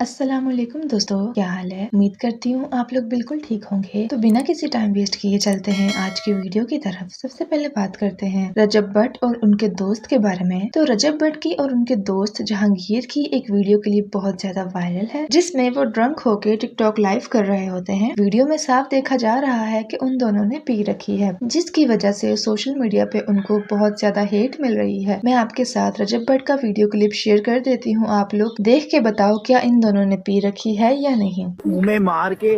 अस्सलामुअलैकुम दोस्तों, क्या हाल है। उम्मीद करती हूँ आप लोग बिल्कुल ठीक होंगे। तो बिना किसी टाइम वेस्ट किए चलते हैं आज की वीडियो की तरफ। सबसे पहले बात करते हैं रजब भट्ट और उनके दोस्त के बारे में। तो रजब भट्ट की और उनके दोस्त जहांगीर की एक वीडियो क्लिप बहुत ज्यादा वायरल है, जिसमें वो ड्रंक होके टिकटॉक लाइव कर रहे होते हैं। वीडियो में साफ देखा जा रहा है कि उन दोनों ने पी रखी है, जिसकी वजह से सोशल मीडिया पे उनको बहुत ज्यादा हेट मिल रही है। मैं आपके साथ रजब भट्ट का वीडियो क्लिप शेयर कर देती हूँ, आप लोग देख के बताओ क्या इन उन्होंने पी रखी है या नहीं। मैं मार के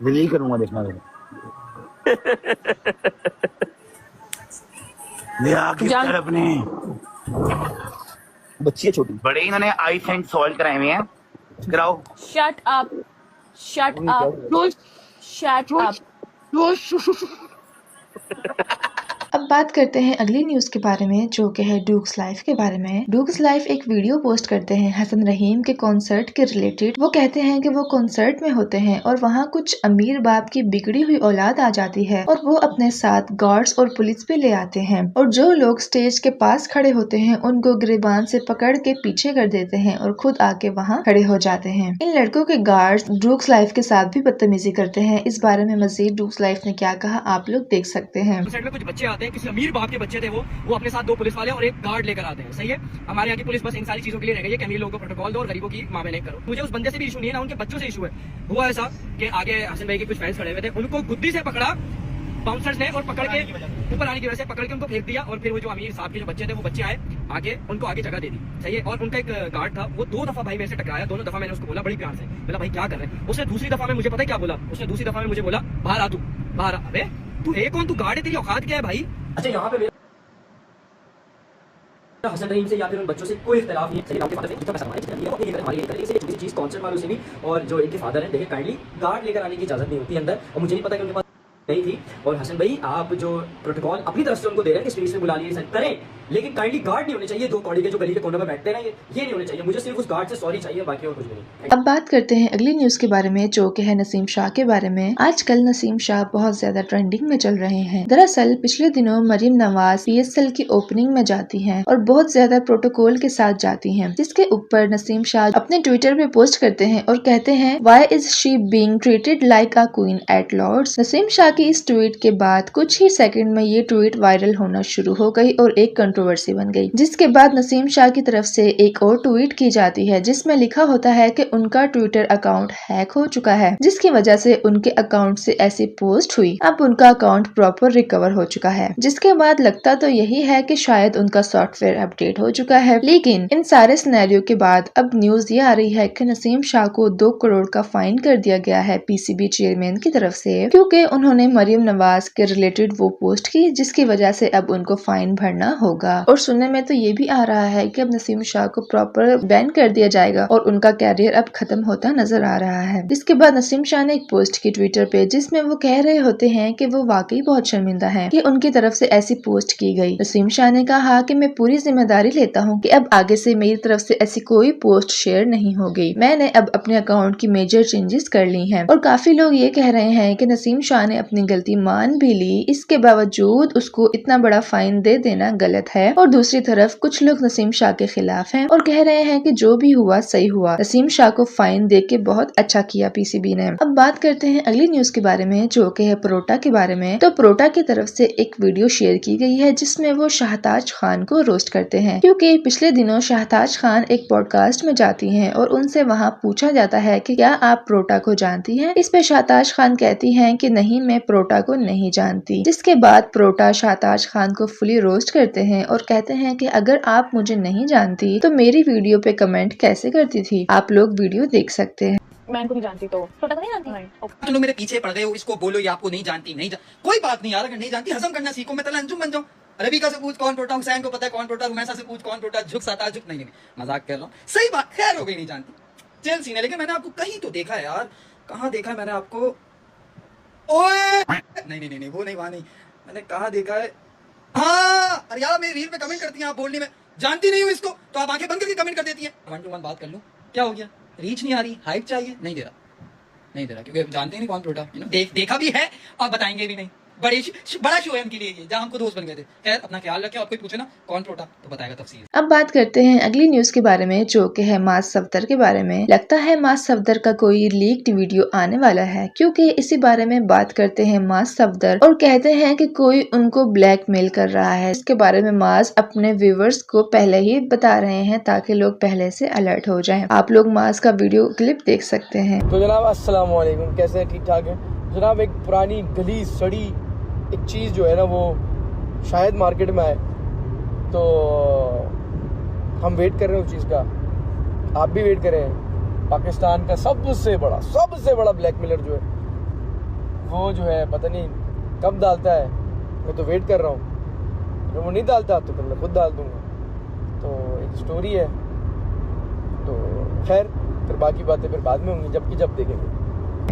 दिल्ली करूंगा, देखना अपने बच्ची है छोटी, बड़े इन्होंने आई सेंट सॉल्व कराए हुए हैं। कराओ। Shut up, shut up, shut up. अब बात करते हैं अगली न्यूज के बारे में, जो कि है डूक्स लाइफ के बारे में। डूक्स लाइफ एक वीडियो पोस्ट करते हैं हसन रहीम के कॉन्सर्ट के रिलेटेड। वो कहते हैं कि वो कॉन्सर्ट में होते हैं और वहाँ कुछ अमीर बाप की बिगड़ी हुई औलाद आ जाती है और वो अपने साथ गार्ड्स और पुलिस भी ले आते हैं, और जो लोग स्टेज के पास खड़े होते हैं उनको गिरबान से पकड़ के पीछे कर देते हैं और खुद आके वहाँ खड़े हो जाते हैं। इन लड़कों के गार्ड्स डूक्स लाइफ के साथ भी बदतमीजी करते हैं। इस बारे में मजीद डूक्स लाइफ ने क्या कहा आप लोग देख सकते हैं। कुछ बच्चे आते हैं, किसी अमीर बाप के बच्चे थे, वो अपने साथ 2 पुलिस वाले और एक गार्ड लेकर आते हैं। सही है, हमारे यहाँ की पुलिस बस इन सारी चीजों के लिए रह गई है कि अमीर लोगों को प्रोटोकॉल दो और गरीबों की माँ बहन करो। मुझे उस बंदे से भी इशू नहीं है ना, उनके बच्चों से इशू है। हुआ ऐसा कि आगे हसन भाई के कुछ फैंस खड़े हुए थे, उनको गुद्दी से पकड़ा बाउंसर्स ने और पकड़ के ऊपर आने की वजह से पकड़ के उनको फेंक दिया। और फिर वो जो अमीर साहब के जो बच्चे थे वो बच्चे आए आगे, उनको आगे जगह दे दी। सही है, और उनका एक गार्ड था, वो 2 दफा भाई मेरे से टकराया। दोनों दफा मैंने उसको बोला बड़ी प्यार से, बोला भाई क्या कर रहे हैं। उसने दूसरी दफा में मुझे पता है क्या बोला, उसने दूसरी दफा में मुझे बोला बाहर आ, तू बाहर आ। अबे तू है कौन, तू गार्ड है, तेरी औकात क्या है भाई। अच्छा, यहाँ पे हसन रहीम से या फिर उन बच्चों से कोई इख्तिलाफ नहीं है। सही, आपके फादर ने इतना पैसा हमारी करेंगे छोटी सी चीज कॉन्सर्ट वालों से भी, और जो इनके फादर हैं देखे काइंडली गार्ड लेकर आने की इजाजत नहीं होती अंदर, और मुझे नहीं पता कि उनके पास नहीं थी। और हसन भाई आप जो प्रोटोकॉल अपनी तरफ से उनको दे रहे हैं कि स्टेज पे बुला लिए करें, लेकिन काइंडली गार्ड नहीं होने चाहिए। 2 कौड़ी के जो गली के कोने में बैठते हैं ना, ये नहीं होने चाहिए। मुझे सिर्फ उस गार्ड से सॉरी चाहिए, बाकी और कुछ भी नहीं। अब बात करते हैं अगली न्यूज के बारे में, जो कि है नसीम शाह के बारे में। आजकल नसीम शाह बहुत ज्यादा ट्रेंडिंग में चल रहे हैं। दरअसल पिछले दिनों मरियम नवाज PSL की ओपनिंग में जाती हैं और बहुत ज्यादा प्रोटोकॉल के साथ जाती हैं, जिसके ऊपर नसीम शाह अपने ट्विटर पे पोस्ट करते हैं और कहते हैं why is she being treated like a queen at Lord's. Naseem Shah की इस ट्वीट के बाद कुछ ही सेकंड में ये ट्वीट वायरल होना शुरू हो गई और एक कंट्रोवर्सी बन गई, जिसके बाद नसीम शाह की तरफ से एक और ट्वीट की जाती है जिसमें लिखा होता है कि उनका ट्विटर अकाउंट हैक हो चुका है, जिसकी वजह से उनके अकाउंट से ऐसी पोस्ट हुई। अब उनका अकाउंट प्रॉपर रिकवर हो चुका है, जिसके बाद लगता तो यही है कि शायद उनका सॉफ्टवेयर अपडेट हो चुका है। लेकिन इन सारे सिनेरियो के बाद अब न्यूज ये आ रही है कि नसीम शाह को 2 करोड़ का फाइन कर दिया गया है PCB चेयरमैन की तरफ से, क्योंकि उन्होंने मरियम नवाज के रिलेटेड वो पोस्ट की, जिसकी वजह से अब उनको फाइन भरना होगा। और सुनने में तो ये भी आ रहा है कि अब नसीम शाह को प्रॉपर बैन कर दिया जाएगा और उनका कैरियर अब खत्म होता नजर आ रहा है। इसके बाद नसीम शाह ने एक पोस्ट की ट्विटर पे, जिसमें वो कह रहे होते हैं कि वो वाकई बहुत शर्मिंदा हैं कि उनकी तरफ से ऐसी पोस्ट की गई। नसीम शाह ने कहा कि मैं पूरी जिम्मेदारी लेता हूँ कि अब आगे से मेरी तरफ से ऐसी कोई पोस्ट शेयर नहीं होगी। मैंने अब अपने अकाउंट की मेजर चेंजेस कर ली हैं। और काफी लोग ये कह रहे हैं कि नसीम शाह ने अपनी गलती मान भी ली, इसके बावजूद उसको इतना बड़ा फाइन दे देना गलत है। और दूसरी तरफ कुछ लोग नसीम शाह के खिलाफ हैं और कह रहे हैं कि जो भी हुआ सही हुआ, नसीम शाह को फाइन दे के बहुत अच्छा किया PCB ने। अब बात करते हैं अगली न्यूज के बारे में, जो कि है परोटा के बारे में। तो परोटा की तरफ से एक वीडियो शेयर की गई है जिसमें वो शाहताज खान को रोस्ट करते हैं, क्योंकि पिछले दिनों शाहताज खान एक पॉडकास्ट में जाती हैं और उनसे वहाँ पूछा जाता है कि क्या आप परोटा को जानती हैं। इस पे शाहताज खान कहती हैं कि नहीं, मैं परोटा को नहीं जानती। जिसके बाद परोटा शाहताज खान को फुली रोस्ट करते हैं और कहते हैं कि अगर आप मुझे नहीं जानती तो मेरी वीडियो पे कमेंट कैसे करती थी। आप लोग वीडियो देख सकते हैं। मैं इनको नहीं जानती, तो छोटा को नहीं जानती। तुम लोग मेरे पीछे पड़ गए हो, इसको बोलो ये आपको नहीं जानती। कोई बात नहीं यार, अगर नहीं जानती हजम करना सीखो, मैं तला अंजुम बन जाऊं। रबीका से पूछ कौन टोटा, हुसैन को पता है कौन टोटा, रुमैसा से पूछ कौन टोटा, झुक साता झुक। नहीं, मजाक कर रहा हूँ, सही बात, खैर हो गई नहीं जानती, चल सीन है। लेकिन मैंने आपको कहीं तो देखा है यार, कहाँ देखा है मैंने आपको? ओए नहीं, वो नहीं, वहां नहीं, मैंने कहा देखा है। हाँ, अरे यार मेरी रील पे कमेंट करती हैं आप, बोलने में जानती नहीं हूँ इसको, तो आप आंखें बंद करके कमेंट कर देती हैं। 1 to 1 बात कर लूं, क्या हो गया? रीच नहीं आ रही, हाइप चाहिए, नहीं दे रहा, क्योंकि जानते नहीं कौन टोटा। देखा भी है और बताएंगे भी नहीं, बड़ा शो है उनके लिए ये, जहाँ हमको दोस्त बन गए थे। खैर अपना ख्याल रखें, और कोई पूछे ना कौन प्रोटा तो बताएगा तफसील। अब बात करते हैं अगली न्यूज के बारे में, जो कि है मास सफदर के बारे में। लगता है मास सफदर का कोई लीक्ड वीडियो आने वाला है, क्योंकि इसी बारे में बात करते हैं मास सफदर और कहते हैं कि कोई उनको ब्लैकमेल कर रहा है। इसके बारे में मास अपने व्यूवर्स को पहले ही बता रहे हैं ताकि लोग पहले से अलर्ट हो जाएं। आप लोग मास का वीडियो क्लिप देख सकते हैं। तो जनाब अस्सलाम वालेकुम, कैसे हैं? ठीक ठाक है जनाब। एक पुरानी गली सड़ी एक चीज़ जो है ना वो शायद मार्केट में आए, तो हम वेट कर रहे हैं उस चीज़ का, आप भी वेट करें। पाकिस्तान का सबसे बड़ा ब्लैकमेलर जो है वो जो है पता नहीं कब डालता है, मैं तो वेट कर रहा हूँ। अगर वो नहीं डालता तो फिर मैं खुद डाल दूँगा। तो एक स्टोरी है, तो खैर फिर बाकी बातें फिर बाद में होंगी जब देखेंगे।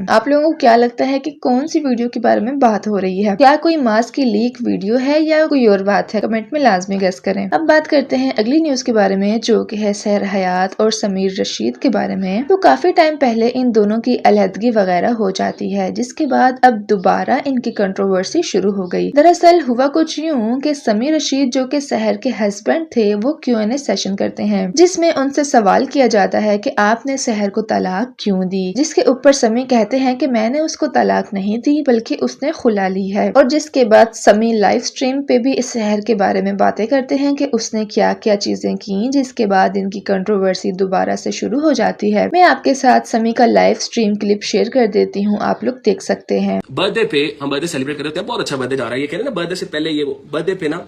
आप लोगों को क्या लगता है कि कौन सी वीडियो के बारे में बात हो रही है? क्या कोई मास की लीक वीडियो है या कोई और बात है? कमेंट में लाजमी गेस करें। अब बात करते हैं अगली न्यूज के बारे में, जो कि है सहर हयात और समीर रशीद के बारे में। तो काफी टाइम पहले इन दोनों की अलहदगी वगैरह हो जाती है, जिसके बाद अब दोबारा इनकी कंट्रोवर्सी शुरू हो गई। दरअसल हुआ कुछ यूँ कि समीर रशीद जो कि सहर के हस्बैंड थे, वो Q&A सेशन करते हैं, जिसमें उनसे सवाल किया जाता है कि आपने सहर को तलाक क्यों दी, जिसके ऊपर समी कहते हैं कि मैंने उसको तलाक नहीं दी बल्कि उसने खुला ली है। और जिसके बाद समी लाइव स्ट्रीम पे भी इस शहर के बारे में बातें करते हैं कि उसने क्या क्या चीजें की, जिसके बाद इनकी कंट्रोवर्सी दोबारा से शुरू हो जाती है। मैं आपके साथ समी का लाइव स्ट्रीम क्लिप शेयर कर देती हूँ, आप लोग देख सकते हैं। बर्थडे पे हम बर्थडे सेलिब्रेट कर रहे हैं, बहुत अच्छा बर्थडे जा रहा है। ये कह रहे हैं ना बर्थडे से पहले, ये बर्थडे पे ना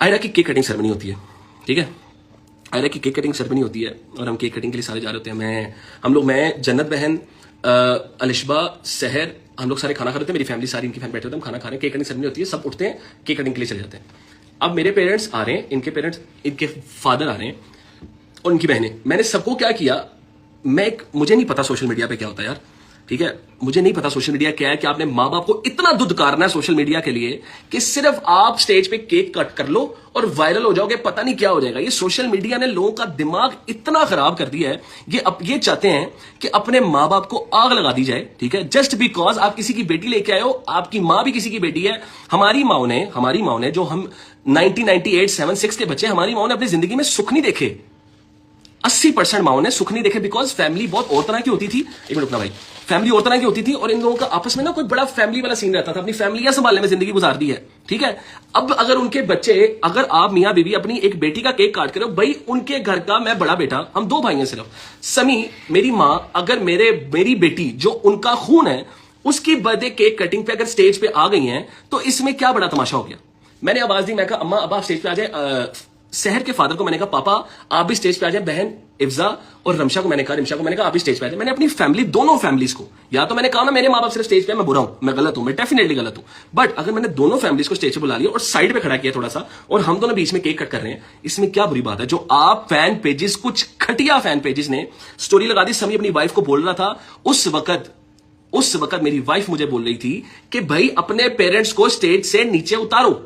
आयरा की केक कटिंग सेरेमनी होती है, ठीक है। आयरा की केक कटिंग सेरेमनी होती है और हम केक कटिंग के लिए सारे जा रहे होते हैं। मैं जन्नत बहन, अलिशबा, सहर, हम लोग सारे खाना खा रहे थे। मेरी फैमिली सारी, इनकी फैमिली बैठे होते हैं, हम खाना खा रहे हैं। केक कटिंग सेरेमनी होती है, सब उठते हैं, केक कटिंग के लिए चले जाते हैं। अब मेरे पेरेंट्स आ रहे हैं, इनके फादर आ रहे हैं और इनकी बहनें। मैंने सबको क्या किया, मुझे नहीं पता सोशल मीडिया पे क्या होता है यार, ठीक है। मुझे नहीं पता सोशल मीडिया क्या है कि आपने माँ बाप को इतना दुदकारना है सोशल मीडिया के लिए कि सिर्फ आप स्टेज पे केक कट कर लो और वायरल हो जाओगे, पता नहीं क्या हो जाएगा। ये सोशल मीडिया ने लोगों का दिमाग इतना खराब कर दिया है। ये चाहते हैं कि अपने माँ बाप को आग लगा दी जाए, ठीक है, जस्ट बिकॉज आप किसी की बेटी लेके आए हो। आपकी माँ भी किसी की बेटी है। हमारी माँ ने जो हम 1998, 76 के बच्चे, हमारी माँ ने अपनी जिंदगी में सुख नहीं देखे। 80% माओ ने सुख नहीं देखे, बिकॉज फैमिली बहुत और तरह की होती थी। एक मिनट रुकना भाई, फैमिली और तरह की होती थी और इन लोगों का आपस में ना कोई बड़ा फैमिली वाला सीन रहता था। अपनी फैमिलियां संभालने में जिंदगी गुजार दी है, ठीक है। अब अगर उनके बच्चे, अगर आप मियां बीवी अपनी एक बेटी का केक काट कर, भाई उनके घर का मैं बड़ा बेटा, हम 2 भाई हैं सिर्फ। समी मेरी माँ, अगर मेरी बेटी जो उनका खून है, उसकी बर्थडे केक कटिंग पे अगर स्टेज पे आ गई है, तो इसमें क्या बड़ा तमाशा हो गया। मैंने आवाज दी, मैं कहा अम्मा अब आप स्टेज पे आ जाए। सहर के फादर को मैंने कहा पापा आप भी स्टेज पे आ जाए। बहन इफ्जा और रिमशा को मैंने कहा आप भी स्टेज पे आ जाए। मैंने अपनी फैमिली, दोनों फैमिलीज को, या तो मैंने कहा ना मेरे माँ बाप सिर्फ स्टेज पे, मैं बुरा हूं, मैं गलत हूं, मैं डेफिनेटली गलत हूं, बट अगर मैंने दोनों फैमिलीज को स्टेज पे बुला लिया और साइड पे खड़ा किया थोड़ा सा, और हम दोनों बीच में केक कट कर रहे हैं, इसमें क्या बुरी बात है। जो आप फैन पेजेस, कुछ खटिया फैन पेजेस ने स्टोरी लगा दी, समी अपनी वाइफ को बोल रहा था, उस वक्त मेरी वाइफ मुझे बोल रही थी कि भाई अपने पेरेंट्स को स्टेज से नीचे उतारो।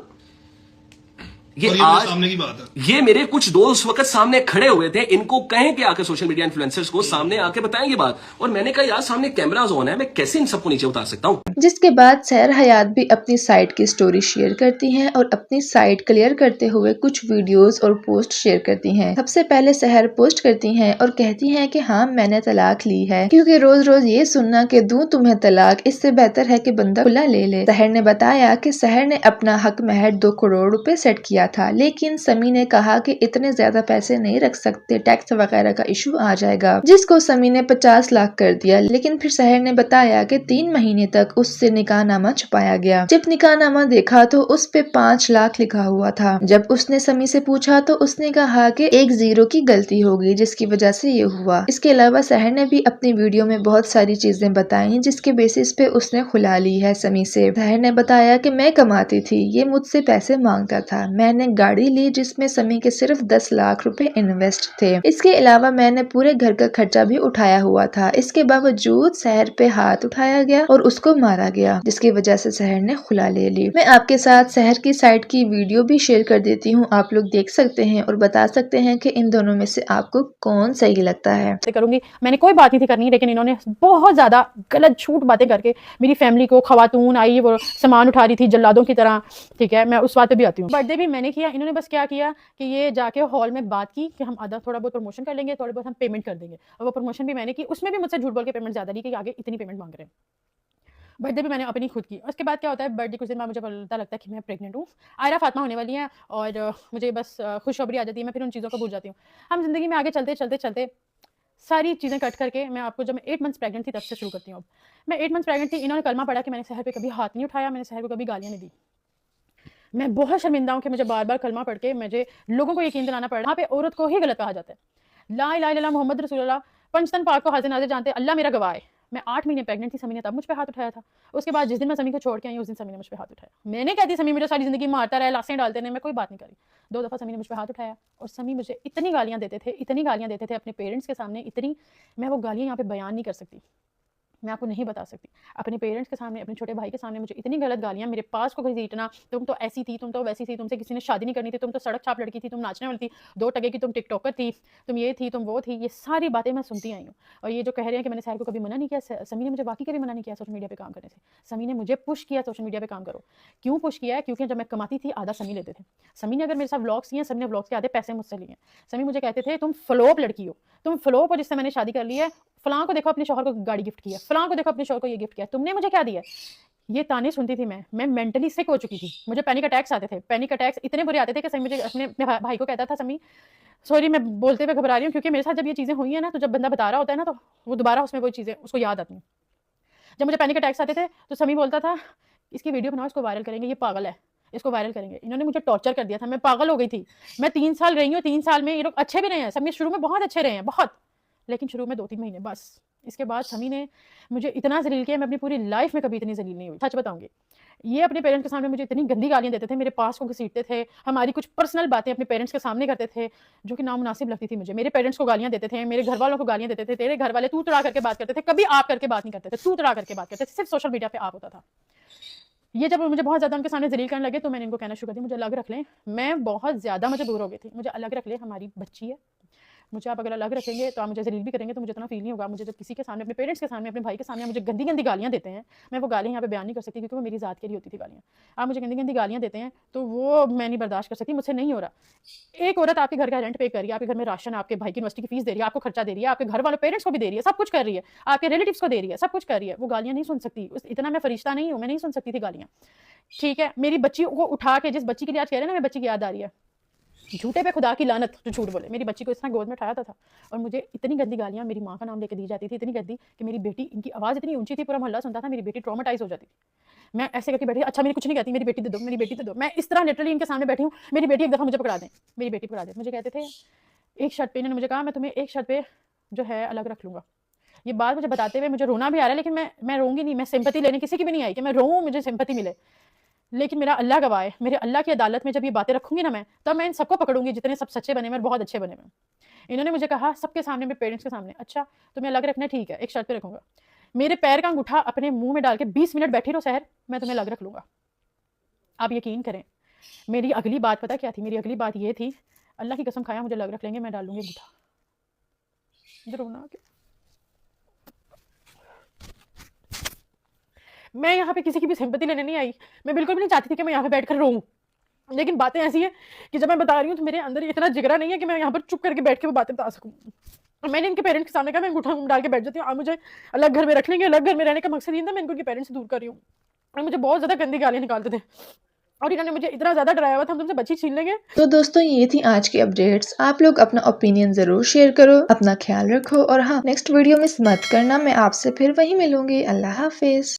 ये आज सामने की बात है। ये मेरे कुछ दोस्त उस वक्त सामने खड़े हुए थे, इनको कहें कि आके सोशल मीडिया इन्फ्लुएंसर्स को सामने आके बताएं ये बात। और मैंने कहा यार सामने कैमरास ऑन है, मैं कैसे इन सबको नीचे उतार सकता हूँ। जिसके बाद सहर हयात भी अपनी साइड की स्टोरी शेयर करती हैं और अपनी साइड क्लियर करते हुए कुछ वीडियोस और पोस्ट शेयर करती हैं। सबसे पहले सहर पोस्ट करती हैं और कहती हैं कि हाँ मैंने तलाक ली है, क्योंकि रोज रोज ये सुनना कि दूं तुम्हें तलाक, इससे बेहतर है कि बंदा खुला ले ले। सहर ने बताया कि सहर ने अपना हक महर 2 करोड़ रुपए सेट किया था, लेकिन समी ने कहा कि इतने ज्यादा पैसे नहीं रख सकते, टैक्स वगैरह का इशू आ जाएगा, जिसको समी ने 50 लाख कर दिया। लेकिन फिर सहर ने बताया कि 3 महीने तक उससे निकाहनामा छुपाया गया। जब निकाहनामा देखा तो उस पे 5 लाख लिखा हुआ था। जब उसने समी से पूछा तो उसने कहा कि 1 0 की गलती होगी जिसकी वजह से ये हुआ। इसके अलावा सहर ने भी अपनी वीडियो में बहुत सारी चीजें बताई जिसके बेसिस पे उसने खुला ली है समी से। सहर ने बताया कि मैं कमाती थी, ये मुझसे पैसे मांगता था, मैंने मैंने गाड़ी ली जिसमें समी के सिर्फ 10 लाख रुपए इन्वेस्ट थे। इसके अलावा मैंने पूरे घर का खर्चा भी उठाया हुआ था। इसके बावजूद सहर पे हाथ उठाया गया और उसको मारा गया, जिसकी वजह से सहर ने खुला ले ली। मैं आपके साथ सहर की साइड की वीडियो भी शेयर कर देती हूँ, आप लोग देख सकते हैं और बता सकते हैं कि इन दोनों में से आपको कौन सही लगता है। करूंगी, मैंने कोई बात नहीं थी करनी, लेकिन इन्होंने बहुत ज्यादा गलत झूठ बातें करके मेरी फैमिली को, खवातून आई वो सामान उठा रही थी जल्लादों की तरह, ठीक है, मैं उस बात पे भी आती हूँ। बर्थडे भी मैंने किया, इन्होंने बस क्या किया कि ये जाके हॉल में बात की कि हम आधा थोड़ा बहुत प्रमोशन कर लेंगे, थोड़ा बहुत हम पेमेंट कर देंगे, और वो प्रमोशन भी मैंने की, उसमें भी मुझसे झूठ बोल के पेमेंट ज्यादा ली कि आगे इतनी पेमेंट मांग रहे हैं। बर्थडे भी मैंने अपनी खुद की। उसके बाद क्या होता है, बर्थडे कुछ दिन बाद मुझे पता लगता है कि मैं प्रेग्नेंट हूँ, आयरा फातिमा होने वाली है, और मुझे बस खुशखबरी आ जाती है, मैं फिर उन चीज़ों को भूल जाती हूँ। हम जिंदगी में आगे चलते चलते चलते सारी चीज़ें कट करके मैं आपको, जब मैं 8 मंथ्स प्रेग्नेंट थी तब से शुरू करती हूँ। मैं 8 मंथ्स प्रेग्नेंट थी, इन्होंने कलमा पढ़ा कि मैंने सहर पे कभी हाथ नहीं उठाया, मैंने सहर को कभी गालियाँ नहीं दी। मैं बहुत शर्मिंदा हूँ कि मुझे बार बार कलमा पढ़ के मुझे लोगों को यकीन दिलाना पड़ रहा है। यहाँ पे औरत को ही गलत कहा जाता है। ला इलाहा इल्लल्लाह मोहम्मद रसूलुल्लाह, पंचतन पाक को हाजिर नाजिर जानते, अल्लाह मेरा गवाह है। मैं 8 महीने प्रेग्नेंट थी, समी ने तब मुझ पे हाथ उठाया था। उसके बाद जिस दिन मैं समी को छोड़ के आई उस दिन समी ने मुझ पे हाथ उठाया। मैंने कहती समी मुझे सारी जिंदगी मारता रहा, लाशें डालते रहे, मैं कोई बात नहीं करी। 2 दफ़ा समी ने मुझ पे हाथ उठाया, और समी मुझे इतनी गालियाँ देते थे, इतनी गालियाँ देते थे अपने पेरेंट्स के सामने, इतनी, मैं वो गालियाँ यहाँ पे बयान नहीं कर सकती, मैं आपको नहीं बता सकती। अपने पेरेंट्स के सामने, अपने छोटे भाई के सामने मुझे इतनी गलत गालियाँ, मेरे पास को घसीटना, तुम तो ऐसी थी, तुम तो वैसी थी, तुमसे किसी ने शादी नहीं करनी थी, तुम तो सड़क छाप लड़की थी, तुम नाचने वाली थी, 2 टके की तुम टिकटॉकर थी, तुम ये थी, तुम वो थी, ये सारी बातें मैं सुनती आई हूँ। और ये जो कह रहे हैं कि मैंने सहर को कभी मना नहीं किया, समी ने मुझे वाकई कभी मना नहीं किया सोशल मीडिया पे काम करने से। समी ने मुझे पुश किया सोशल मीडिया पे काम करो। क्यों पुश किया है? क्योंकि जब मैं कमाती थी आधा समी लेते थे। समी ने अगर मेरे साथ व्लॉग्स किए, समी ने व्लॉग्स के आधे पैसे मुझसे लिए। समी मुझे कहते थे तुम फ्लॉप लड़की हो, तुम फ्लॉप हो जिससे मैंने शादी कर ली है, फलां को देखो अपने शौहर को गाड़ी गिफ्ट किया, फलां को देखो अपने शौहर को ये गिफ्ट किया, तुमने मुझे क्या दिया। ये ताने सुनती थी मैं मेंटली सिक हो चुकी थी, मुझे पैनिक अटैक्स आते थे। पैनिक अटैक्स इतने बुरे आते थे कि समी मुझे अपने भाई को कहता था, समी सॉरी मैं बोलते हुए घबरा रही हूँ, क्योंकि मेरे साथ जब ये चीज़ें हुई है ना, तो जब बंदा बता रहा होता है ना, तो वो दोबारा उसमें वो चीज़ें उसको याद आती हैं। जब मुझे पैनिक अटैक्स आते थे तो समी बोलता था इसकी वीडियो बनाओ, इसको वायरल करेंगे, ये पागल है, इसको वायरल करेंगे। इन्होंने मुझे टॉर्चर कर दिया था, मैं पागल हो गई थी। मैं 3 साल रही हूँ, 3 साल में ये लोग अच्छे भी रहे हैं, समी शुरू में बहुत अच्छे रहे हैं, बहुत, लेकिन शुरू में 2-3 महीने बस। इसके बाद समी ने मुझे इतना जलील किया, मैं अपनी पूरी लाइफ में कभी इतनी जलील नहीं हुई, सच बताऊंगी। ये अपने पेरेंट्स के सामने मुझे इतनी गंदी गालियां देते थे, मेरे पास को घसीटते थे, हमारी कुछ पर्सनल बातें अपने पेरेंट्स के सामने करते थे जो कि नामुनासिब लगती थी मुझे। मेरे पेरेंट्स को गालियां देते थे, मेरे घर वालों को गालियां देते थे, तेरे घर वाले तू तड़ा करके बात करते थे, कभी आप करके बात नहीं करते थे, तू तड़ा करके बात करते थे, सिर्फ सोशल मीडिया पे आप होता था। ये जब मुझे बहुत ज़्यादा उनके सामने जलील करने लगे तो मैंने इनको कहना शुरू कर दिया, मुझे अलग रख लें। मैं बहुत ज़्यादा मजबूर हो गई थी, मुझे अलग रख लें, हमारी बच्ची है, मुझे आप अगर अलग रखेंगे तो आप मुझे जलील भी करेंगे तो मुझे इतना फील नहीं होगा। मुझे जब किसी के सामने, अपने पेरेंट्स के सामने, अपने भाई के सामने मुझे गंदी गंदी गालियाँ देते हैं, मैं वो गालियाँ यहाँ पे बयान नहीं कर सकती क्योंकि वो मेरी ज़ात के लिए होती थी गालियाँ। आप मुझे गंदी गंदी गालियाँ देते हैं तो वो मैं नहीं बर्दाश्त कर सकती, मुझसे नहीं हो रहा। एक औरत आपके घर का रेंट पे कर रही है, आपके घर में राशन, आपके भाई की यूनिवर्सिटी की फीस दे रही है, आपको खर्चा दे रही है, आपके घर वालों पेरेंट्स को भी दे रही है, सब कुछ कर रही है, आपके रिलेटिव्स को दे रही है, सब कुछ कर रही है, वो गालियाँ नहीं सुन सकती। इतना मैं फरिश्ता नहीं हूँ, मैं नहीं सुन सकती थी गालियाँ, ठीक है। मेरी बच्ची को उठा के, जिस बच्ची के लिए आज कह रहे हैं ना, मेरी बच्ची की याद आ रही है, झूठे पे खुदा की लानत जो झूठ बोले, मेरी बच्ची को इस तरह गोद में उठाया था और मुझे इतनी गंदी गालियाँ मेरी माँ का नाम लेकर दी जाती थी, इतनी गंदी कि मेरी बेटी, इनकी आवाज़ इतनी ऊंची थी, पूरा मोहल्ला सुनता था, मेरी बेटी ट्रॉमेटाइज हो जाती थी। मैं ऐसे करके बैठी, अच्छा मेरी कुछ नहीं कहती, मेरी बेटी दे दो, मेरी बेटी दे दो, मैं इस तरह लिटरली इनके सामने बैठी हूँ, मेरी बेटी एक दफ़ा मुझे पकड़ा दें, मेरी बेटी पकड़ा दें। मुझे कहते थे एक शर्ट पे, इन्होंने मुझे कहा मैं तुम्हें एक शर्ट पे जो है अलग रख लूँगा। ये बात मुझे बताते हुए मुझे रोना भी आ रहा है, लेकिन मैं रोऊंगी नहीं, मैं सिंपैथी लेने किसी की भी नहीं आई कि मैं रोऊँ, मुझे सिंपैथी मिले, लेकिन मेरा अल्लाह गवाह है, मेरे अल्लाह की अदालत में जब ये बातें रखूंगी ना मैं, तब मैं इन सबको पकड़ूंगी जितने सब सच्चे बने में, बहुत अच्छे बने में। इन्होंने मुझे कहा सबके सामने, मेरे पेरेंट्स के सामने, अच्छा तुम्हें अलग रखना, ठीक है, एक शर्त पे रखूंगा, मेरे पैर का अंगूठा अपने मुंह में डाल के 20 मिनट बैठी रहो सहर, मैं तुम्हें अलग रख लूंगा। आप यकीन करें, मेरी अगली बात पता क्या थी? मेरी अगली बात ये थी, अल्लाह की कसम खाया मुझे अलग रख लेंगे, मैं डाल लूंगी अंगूठा। मैं यहाँ पे किसी की भी सिंपैथी लेने नहीं आई, मैं बिल्कुल भी नहीं चाहती थी कि मैं यहाँ पे बैठकर रोऊं, लेकिन बातें ऐसी है कि जब मैं बता रही हूँ तो मेरे अंदर इतना जिगरा नहीं है कि मैं यहाँ पर चुप करके बैठ के वो बातें बता सकूँ। मैंने इनके पेरेंट्स के सामने कहा मैं अंगूठा डाल के बैठ जाती हूँ, आप मुझे अलग घर में रख लेंगे। अलग घर में रहने का मकसद ये था, मैं इनके पेरेंट्स से दूर कर रही हूँ, और मुझे बहुत ज़्यादा गंदी गालियाँ निकालते थे, और इन्होंने मुझे इतना ज़्यादा डराया हुआ था हम तुमसे बच्ची छीन लेंगे। तो दोस्तों ये थी आज की अपडेट्स। आप लोग अपना ओपिनियन जरूर शेयर करो, अपना ख्याल रखो, और हाँ नेक्स्ट वीडियो मिस मत करना, मैं आपसे फिर वहीं मिलूंगी। अल्लाह हाफिज।